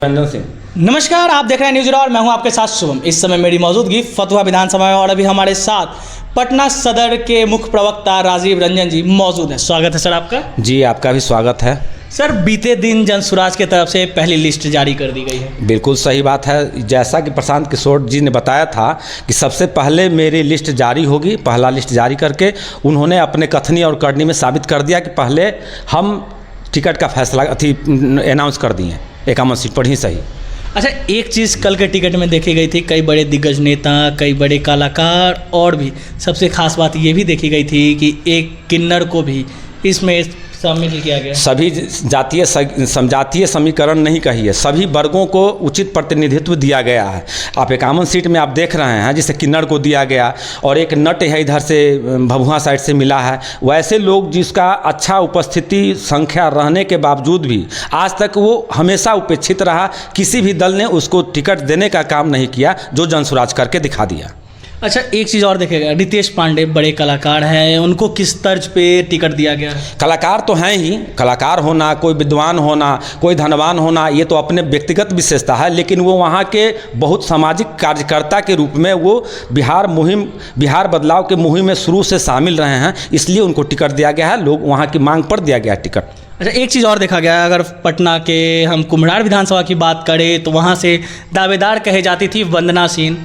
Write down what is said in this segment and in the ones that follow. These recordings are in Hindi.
रंजन सिंह। नमस्कार, आप देख रहे हैं न्यूज़ और मैं हूं आपके साथ शुभम। इस समय मेरी मौजूदगी फतुहा विधानसभा में और अभी हमारे साथ पटना सदर के मुख्य प्रवक्ता राजीव रंजन जी मौजूद हैं। स्वागत है सर आपका। जी, आपका भी स्वागत है। सर, बीते दिन जनसुराज की तरफ से पहली लिस्ट जारी कर दी गई है। बिल्कुल सही बात है। जैसा कि प्रशांत किशोर जी ने बताया था कि सबसे पहले मेरी लिस्ट जारी होगी। पहला लिस्ट जारी करके उन्होंने अपने कथनी और करनी में साबित कर दिया कि पहले हम टिकट का फैसला अनाउंस कर दिए 51 सीट पर ही सही। अच्छा, एक चीज़ कल के टिकट में देखी गई थी, कई बड़े दिग्गज नेता, कई बड़े कलाकार और भी सबसे खास बात ये भी देखी गई थी कि एक किन्नर को भी इसमें शामिल किया गया। सभी जातीय समीकरण नहीं कहिए, सभी वर्गों को उचित प्रतिनिधित्व दिया गया है। आप 51 सीट में आप देख रहे हैं जिसे किन्नर को दिया गया और एक नट है इधर से भभुआ साइड से मिला है। वैसे लोग जिसका अच्छा उपस्थिति संख्या रहने के बावजूद भी आज तक वो हमेशा उपेक्षित रहा। किसी भी दल ने उसको टिकट देने का काम नहीं किया जो जनसुराज करके दिखा दिया। अच्छा, एक चीज़ और देखेगा, रितेश पांडे बड़े कलाकार हैं, उनको किस तर्ज पे टिकट दिया गया है? कलाकार तो हैं ही। कलाकार होना, कोई विद्वान होना, कोई धनवान होना, ये तो अपने व्यक्तिगत विशेषता है, लेकिन वो वहाँ के बहुत सामाजिक कार्यकर्ता के रूप में वो बिहार बदलाव के मुहिम में शुरू से शामिल रहे हैं, इसलिए उनको टिकट दिया गया है। लोग वहाँ की मांग पर दिया गया टिकट। अच्छा, एक चीज़ और देखा गया है, अगर पटना के हम कुम्हरार विधानसभा की बात करें तो वहाँ से दावेदार कहे जाती थी वंदना सिंह,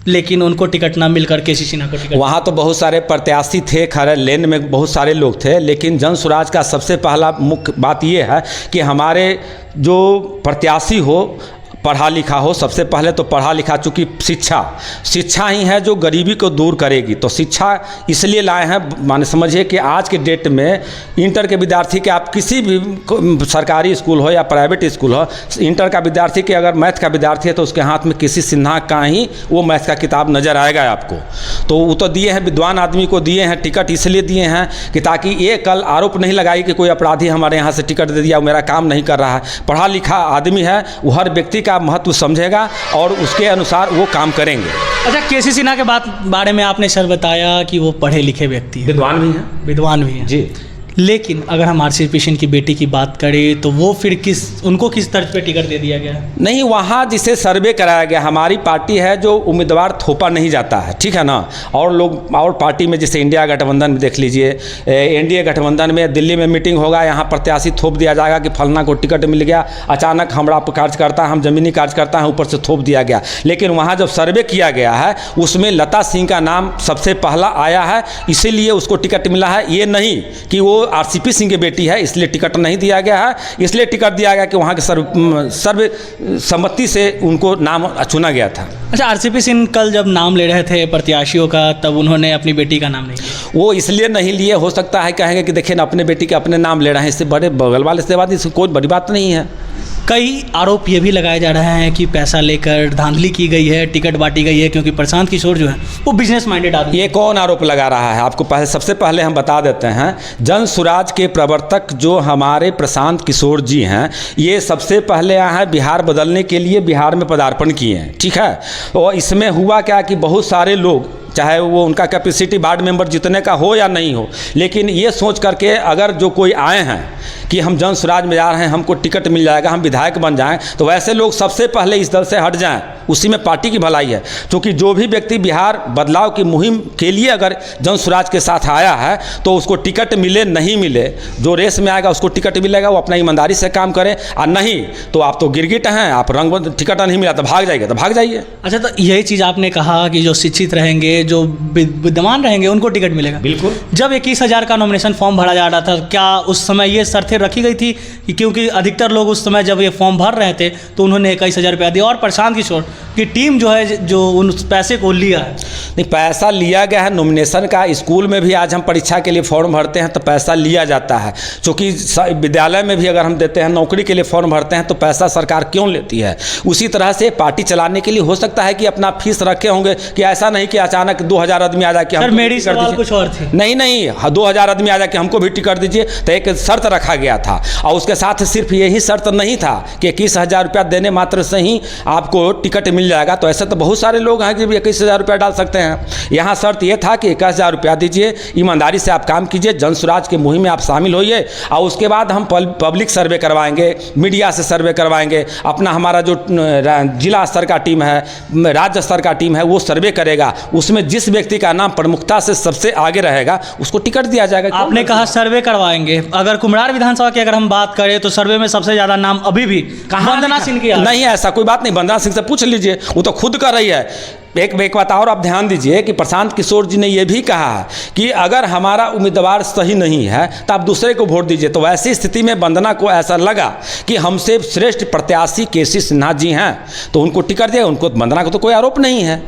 लेकिन उनको टिकट ना मिलकर केसी सिन्हा को टिकट। वहाँ तो बहुत सारे प्रत्याशी थे, खैर लेन में बहुत सारे लोग थे, लेकिन जनसुराज का सबसे पहला मुख्य बात यह है कि हमारे जो प्रत्याशी हो पढ़ा लिखा हो। सबसे पहले तो पढ़ा लिखा, चूँकि शिक्षा ही है जो गरीबी को दूर करेगी, तो शिक्षा इसलिए लाए हैं। माने समझिए कि आज के डेट में इंटर के विद्यार्थी के आप किसी भी सरकारी स्कूल हो या प्राइवेट स्कूल हो, इंटर का विद्यार्थी के अगर मैथ का विद्यार्थी है तो उसके हाथ में केसी सिन्हा का ही वो मैथ का किताब नज़र आएगा आपको। तो वो तो दिए हैं, विद्वान आदमी को दिए हैं टिकट, इसलिए दिए हैं कि ताकि ये कल आरोप नहीं लगाई कि कोई अपराधी हमारे यहाँ से टिकट दे दिया, मेरा काम नहीं कर रहा है। पढ़ा लिखा आदमी है, वो हर व्यक्ति का महत्व समझेगा और उसके अनुसार वो काम करेंगे। अच्छा, केसी सिन्हा के बारे में आपने सर बताया कि वो पढ़े लिखे व्यक्ति हैं, विद्वान भी हैं जी। लेकिन अगर हम आरसीपी सिंह की बेटी की बात करें तो वो फिर उनको किस तर्ज पे टिकट दे दिया गया? नहीं, वहाँ जिसे सर्वे कराया गया, हमारी पार्टी है जो उम्मीदवार थोपा नहीं जाता है, ठीक है ना। और लोग और पार्टी में जैसे इंडिया गठबंधन में देख लीजिए, एनडीए गठबंधन में दिल्ली में मीटिंग होगा, यहाँ प्रत्याशी थोप दिया जाएगा कि फलना को टिकट मिल गया, अचानक हमारा कार्यकर्ता, हम जमीनी कार्यकर्ता हैं, ऊपर से थोप दिया गया। लेकिन वहाँ जब सर्वे किया गया है उसमें लता सिंह का नाम सबसे पहला आया है, इसीलिए उसको टिकट मिला है। ये नहीं कि वो आरसीपी सिंह की बेटी है इसलिए टिकट नहीं दिया गया है, इसलिए टिकट दिया गया कि वहाँ के सर्वसम्मति से उनको नाम चुना गया था। अच्छा, आरसीपी सिंह कल जब नाम ले रहे थे प्रत्याशियों का तब उन्होंने अपनी बेटी का नाम नहीं लिया। वो इसलिए नहीं लिए, हो सकता है कहेंगे कि देखिए ना अपने बेटी के अपने नाम ले रहे हैं, इससे बड़े बगल वाले से बात, इससे कोई बड़ी बात नहीं है। कई आरोप ये भी लगाए जा रहे हैं कि पैसा लेकर धांधली की गई है, टिकट बांटी गई है, क्योंकि प्रशांत किशोर जो है वो बिजनेस माइंडेड आदमी। ये कौन आरोप लगा रहा है आपको? सबसे पहले हम बता देते हैं, जनसुराज के प्रवर्तक जो हमारे प्रशांत किशोर जी हैं, ये सबसे पहले यहाँ बिहार बदलने के लिए बिहार में पदार्पण किए हैं, ठीक है। और इसमें हुआ क्या कि बहुत सारे लोग, चाहे वो उनका कैपेसिटी वार्ड मेंबर जितने का हो या नहीं हो, लेकिन ये सोच करके अगर जो कोई आए हैं कि हम जनसुराज में जा रहे हैं, हमको टिकट मिल जाएगा, हम विधायक बन जाएं, तो वैसे लोग सबसे पहले इस दल से हट जाएं, उसी में पार्टी की भलाई है। क्योंकि जो भी व्यक्ति बिहार बदलाव की मुहिम के लिए अगर जनसुराज के साथ आया है तो उसको टिकट मिले नहीं मिले, जो रेस में आएगा उसको टिकट मिलेगा, वो अपना ईमानदारी से काम करे। और नहीं तो आप तो गिरगिट हैं, आप रंग टिकट नहीं मिला तो भाग जाइए, तो भाग जाइए। अच्छा, तो यही चीज़ आपने कहा कि जो शिक्षित रहेंगे, जो विद्वान रहेंगे, उनको टिकट मिलेगा। बिल्कुल। जब 21,000 का नॉमिनेशन फॉर्म भरा जा रहा था, क्या उस समय ये शर्तें रखी गई थी? क्योंकि अधिकतर लोग उस समय जब ये फॉर्म भर रहे थे तो उन्होंने 21,000 रुपया दिया और प्रशांत किशोर की टीम जो है जो उन पैसे को लिया है। नहीं, पैसा लिया गया है नॉमिनेशन का। स्कूल में भी आज हम परीक्षा के लिए फॉर्म भरते हैं तो पैसा लिया जाता है, क्योंकि विद्यालय में भी अगर हम देते हैं, नौकरी के लिए फॉर्म भरते हैं तो पैसा सरकार क्यों लेती है। उसी तरह से पार्टी चलाने के लिए हो सकता है कि अपना फीस रखे होंगे, कि ऐसा नहीं कि अचानक 2000 आदमी आ जाए कि सर मेरी सवाल कुछ और थी। नहीं, 2000 आदमी आ जाए कि हमको भी टिकट दीजिए, तो एक शर्त रखा गया था। और उसके साथ सिर्फ यही शर्त नहीं था कि 21,000 रुपया देने मात्र से ही आपको टिकट टिकट मिल जाएगा। तो ऐसे तो बहुत सारे लोग हैं कि 21,000 रुपया डाल सकते हैं। यहाँ शर्त ये था कि 21,000 रुपया दीजिए, ईमानदारी से आप काम कीजिए, जन स्वराज की मुहिम में आप शामिल होइए, और उसके बाद हम पब्लिक सर्वे करवाएंगे, मीडिया से सर्वे करवाएंगे, अपना हमारा जो जिला स्तर का टीम है, राज्य स्तर का टीम है, वो सर्वे करेगा, उसमें जिस व्यक्ति का नाम प्रमुखता से सबसे आगे रहेगा उसको टिकट दिया जाएगा। आपने कहा सर्वे करवाएंगे, अगर कुम्हरार विधानसभा की अगर हम बात करें तो सर्वे में सबसे ज़्यादा नाम अभी भी वंदना सिंह की नहीं, ऐसा कोई बात नहीं, वंदना सिंह से पूछ लीजिए, वो तो खुद कर रही है। एक बात और आप ध्यान दीजिए कि प्रशांत किशोर जी ने यह भी कहा है कि अगर हमारा उम्मीदवार सही नहीं है तो आप दूसरे को वोट दीजिए। तो वैसी स्थिति में वंदना को ऐसा लगा कि हमसे श्रेष्ठ प्रत्याशी केसी सिन्हा जी हैं तो उनको टिकट दिया, उनको वंदना को तो कोई आरोप नहीं है।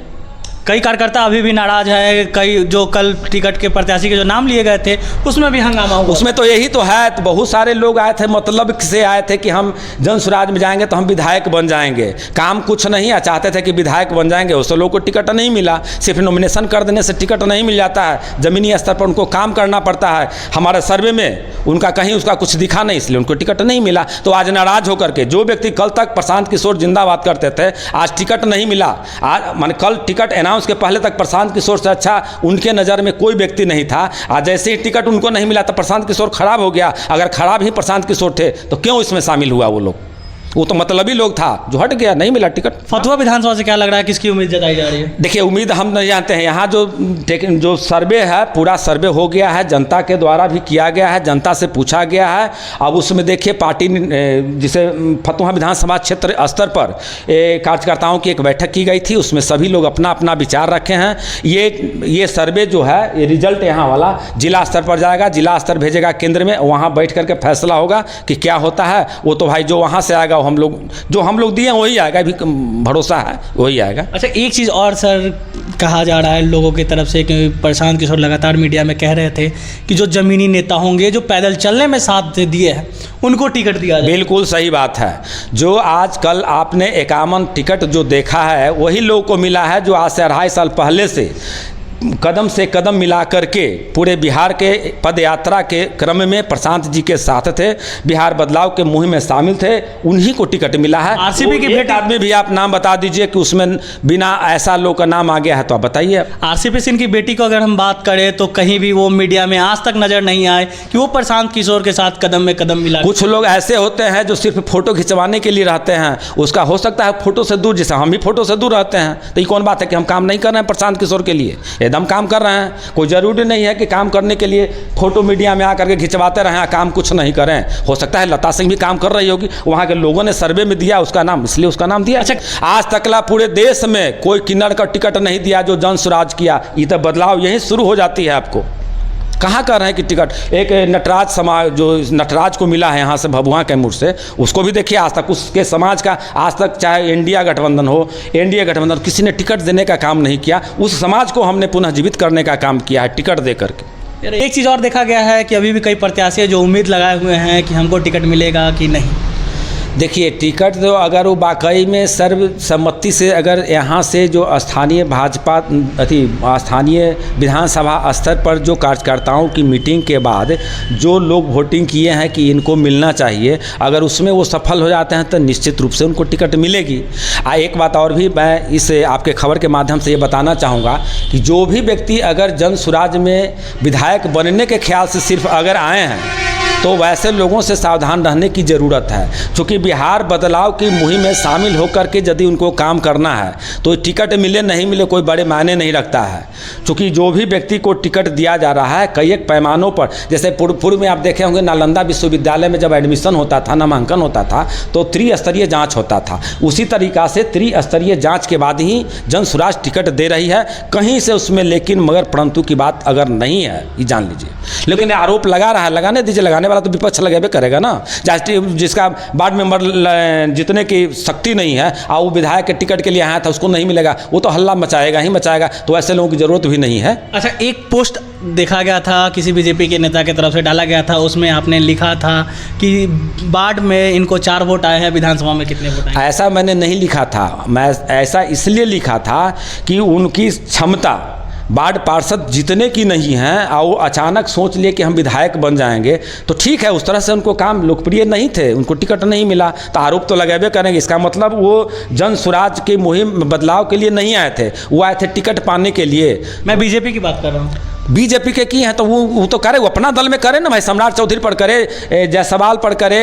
कई कार्यकर्ता अभी भी नाराज है, कई जो कल टिकट के प्रत्याशी के जो नाम लिए गए थे उसमें भी हंगामा हुआ। उसमें तो यही तो है, तो बहुत सारे लोग आए थे, मतलब से आए थे कि हम जन स्वराज में जाएंगे तो हम विधायक बन जाएंगे, काम कुछ नहीं है, चाहते थे कि विधायक बन जाएंगे, उससे लोगों को टिकट नहीं मिला। सिर्फ नॉमिनेशन कर देने से टिकट नहीं मिल जाता है, ज़मीनी स्तर पर उनको काम करना पड़ता है। हमारे सर्वे में उनका कहीं उसका कुछ दिखा नहीं, इसलिए उनको टिकट नहीं मिला। तो आज नाराज होकर के जो व्यक्ति कल तक प्रशांत किशोर जिंदाबाद करते थे, आज टिकट नहीं मिला, आज मान कल टिकट अनाउंस के पहले तक प्रशांत किशोर से अच्छा उनके नज़र में कोई व्यक्ति नहीं था। आज जैसे ही टिकट उनको नहीं मिला तो प्रशांत किशोर खराब हो गया। अगर खराब ही प्रशांत किशोर थे तो क्यों इसमें शामिल हुआ वो लोग? वो तो मतलबी लोग था जो हट गया, नहीं मिला टिकट। फतुहा विधानसभा से क्या लग रहा है, किसकी उम्मीद जताई जा रही है? देखिए, उम्मीद हम नहीं जानते हैं। यहाँ जो सर्वे है, पूरा सर्वे हो गया है, जनता के द्वारा भी किया गया है, जनता से पूछा गया है। अब उसमें देखिए पार्टी जिसे फतुहा विधानसभा क्षेत्र स्तर पर कार्यकर्ताओं की एक बैठक की गई थी, उसमें सभी लोग अपना अपना विचार रखे हैं। ये सर्वे जो है, ये रिजल्ट यहाँ वाला जिला स्तर पर जाएगा, जिला स्तर भेजेगा केंद्र में, वहाँ बैठ करके फैसला होगा कि क्या होता है। वो तो भाई जो वहाँ से आएगा हम लोग दिए वही आएगा, अभी भरोसा है वही आएगा। अच्छा, एक चीज़ और सर कहा जा रहा है लोगों की तरफ से, कि प्रशांत किशोर लगातार मीडिया में कह रहे थे कि जो ज़मीनी नेता होंगे, जो पैदल चलने में साथ दिए हैं, उनको टिकट दिया जाए। बिल्कुल सही बात है। जो आज कल आपने 51 टिकट जो देखा है वही लोगों को मिला है जो आज से 2.5 साल पहले से कदम से कदम मिला करके पूरे बिहार के पद यात्रा के क्रम में प्रशांत जी के साथ थे, बिहार बदलाव के मुहिम में शामिल थे, उन्हीं को टिकट मिला है। आरसीपी की एक आदमी भी आप नाम बता दीजिए कि उसमें बिना ऐसा लोग का नाम आ गया है तो आप बताइए। आरसीपी सिंह की बेटी को अगर हम बात करें तो कहीं भी वो मीडिया में आज तक नजर नहीं आए कि वो प्रशांत किशोर के साथ कदम में कदम मिला। कुछ लोग ऐसे होते हैं जो सिर्फ फोटो खिंचवाने के लिए रहते हैं, उसका हो सकता है फोटो से दूर, जैसे हम भी फोटो से दूर रहते हैं, तो ये कौन बात है कि हम काम नहीं कर रहे हैं प्रशांत किशोर के लिए? एकदम काम कर रहे हैं। कोई ज़रूरी नहीं है कि काम करने के लिए फोटो मीडिया में आकर के खिंचवाते रहें, काम कुछ नहीं करें। हो सकता है लता सिंह भी काम कर रही होगी, वहाँ के लोगों ने सर्वे में दिया उसका नाम, इसलिए उसका नाम दिया। अच्छा, आज तकला पूरे देश में कोई किन्नर का टिकट नहीं दिया जो जन स्वराज किया। ये तो बदलाव यहीं शुरू हो जाती है। आपको कहाँ कर रहे हैं कि टिकट? एक नटराज समाज जो नटराज को मिला है यहाँ से भभुआ कैमूर से, उसको भी देखिए आज तक उसके समाज का आज तक चाहे एनडीए गठबंधन हो, एनडीए गठबंधन किसी ने टिकट देने का काम नहीं किया। उस समाज को हमने पुनः जीवित करने का काम किया है टिकट दे करके। एक चीज़ और देखा गया है कि अभी भी कई प्रत्याशी जो उम्मीद लगाए हुए हैं कि हमको टिकट मिलेगा कि नहीं। देखिए, टिकट तो अगर वो वाकई में सर्वसम्मति से अगर यहाँ से जो स्थानीय भाजपा स्थानीय विधानसभा स्तर पर जो कार्यकर्ताओं की मीटिंग के बाद जो लोग वोटिंग किए हैं कि इनको मिलना चाहिए, अगर उसमें वो सफल हो जाते हैं तो निश्चित रूप से उनको टिकट मिलेगी। एक बात और भी मैं इस आपके खबर के माध्यम से ये बताना चाहूँगा कि जो भी व्यक्ति अगर जन स्वराज में विधायक बनने के ख्याल से सिर्फ अगर आए हैं तो वैसे लोगों से सावधान रहने की ज़रूरत है। क्योंकि बिहार बदलाव की मुहिम में शामिल होकर के यदि उनको काम करना है तो टिकट मिले नहीं मिले कोई बड़े मायने नहीं रखता है। क्योंकि जो भी व्यक्ति को टिकट दिया जा रहा है कई एक पैमानों पर, जैसे पूर्व में आप देखे होंगे नालंदा विश्वविद्यालय में जब एडमिशन होता था, नामांकन होता था तो त्रिस्तरीय जाँच होता था। उसी तरीक़ा से त्रिस्तरीय जाँच के बाद ही जन स्वराज टिकट दे रही है कहीं से उसमें, लेकिन मगर परंतु की बात अगर नहीं है ये जान लीजिए। लेकिन आरोप लगा रहा है, लगाने दीजिए, लगाने वाला तो विपक्ष लगेबे करेगा ना। जिसका वार्ड मेंबर जितने की शक्ति नहीं है और वो विधायक के टिकट के लिए आया था उसको नहीं मिलेगा, वो तो हल्ला मचाएगा ही मचाएगा। तो ऐसे लोगों की जरूरत भी नहीं है। अच्छा, एक पोस्ट देखा गया था किसी बीजेपी के नेता की तरफ से डाला गया था, उसमें आपने लिखा था कि वार्ड में इनको 4 वोट आए हैं, विधानसभा में कितने वोट आए? ऐसा मैंने नहीं लिखा था। मैं ऐसा इसलिए लिखा था कि उनकी क्षमता वार्ड पार्षद जितने की नहीं हैं और वो अचानक सोच लिए कि हम विधायक बन जाएंगे, तो ठीक है, उस तरह से उनको काम लोकप्रिय नहीं थे, उनको टिकट नहीं मिला तो आरोप तो लगाबे करेंगे। इसका मतलब वो जन स्वराज की मुहिम बदलाव के लिए नहीं आए थे, वो आए थे टिकट पाने के लिए। मैं बीजेपी की बात कर रहा हूँ। बीजेपी के की हैं तो वो तो करे, वो अपना दल में करे ना भाई, सम्राट चौधरी पर करे, जायसवाल पर करे,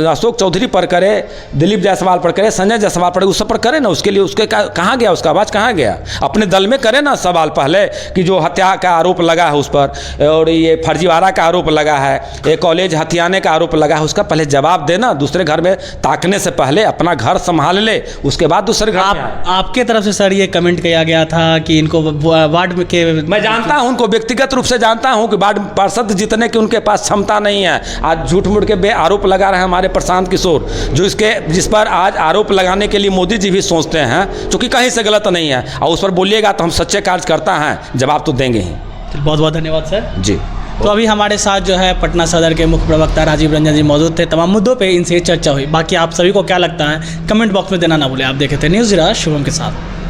अशोक चौधरी पर करे, दिलीप जायसवाल पर करे, संजय जायसवाल पर, उस सब पर करे ना। उसके लिए उसके कहाँ गया, उसका आवाज़ कहाँ गया? अपने दल में करे ना सवाल पहले कि जो हत्या का आरोप लगा है उस पर, और ये फर्जीवाड़ा का आरोप लगा है, ये कॉलेज हथियाने का आरोप लगा है, उसका पहले जवाब देना। दूसरे घर में ताकने से पहले अपना घर संभाल ले, उसके बाद दूसरे घर में आए। आपके तरफ से सर ये कमेंट किया गया था कि इनको वार्ड के, मैं जानता हूं उनको, व्यक्तिगत रूप से जानता हूं कि वार्ड पार्षद जितने की उनके पास क्षमता नहीं है। आज झूठ मूठ के आरोप लगा रहे हैं हमारे प्रशांत किशोर, जिस पर आज आरोप लगाने के लिए मोदी जी भी सोचते हैं, क्योंकि कहीं से गलत नहीं है, और उस पर बोलिएगा तो हम सच्चे कार्यकर्ता हैं, जवाब तो देंगे ही। बहुत बहुत धन्यवाद सर जी। तो अभी हमारे साथ जो है पटना सदर के मुख्य प्रवक्ता राजीव रंजन जी मौजूद थे। तमाम मुद्दों पे इनसे चर्चा हुई। बाकी आप सभी को क्या लगता है कमेंट बॉक्स में देना ना भूलें। आप देखे थे न्यूज़ ज़ीरा शुभम के साथ।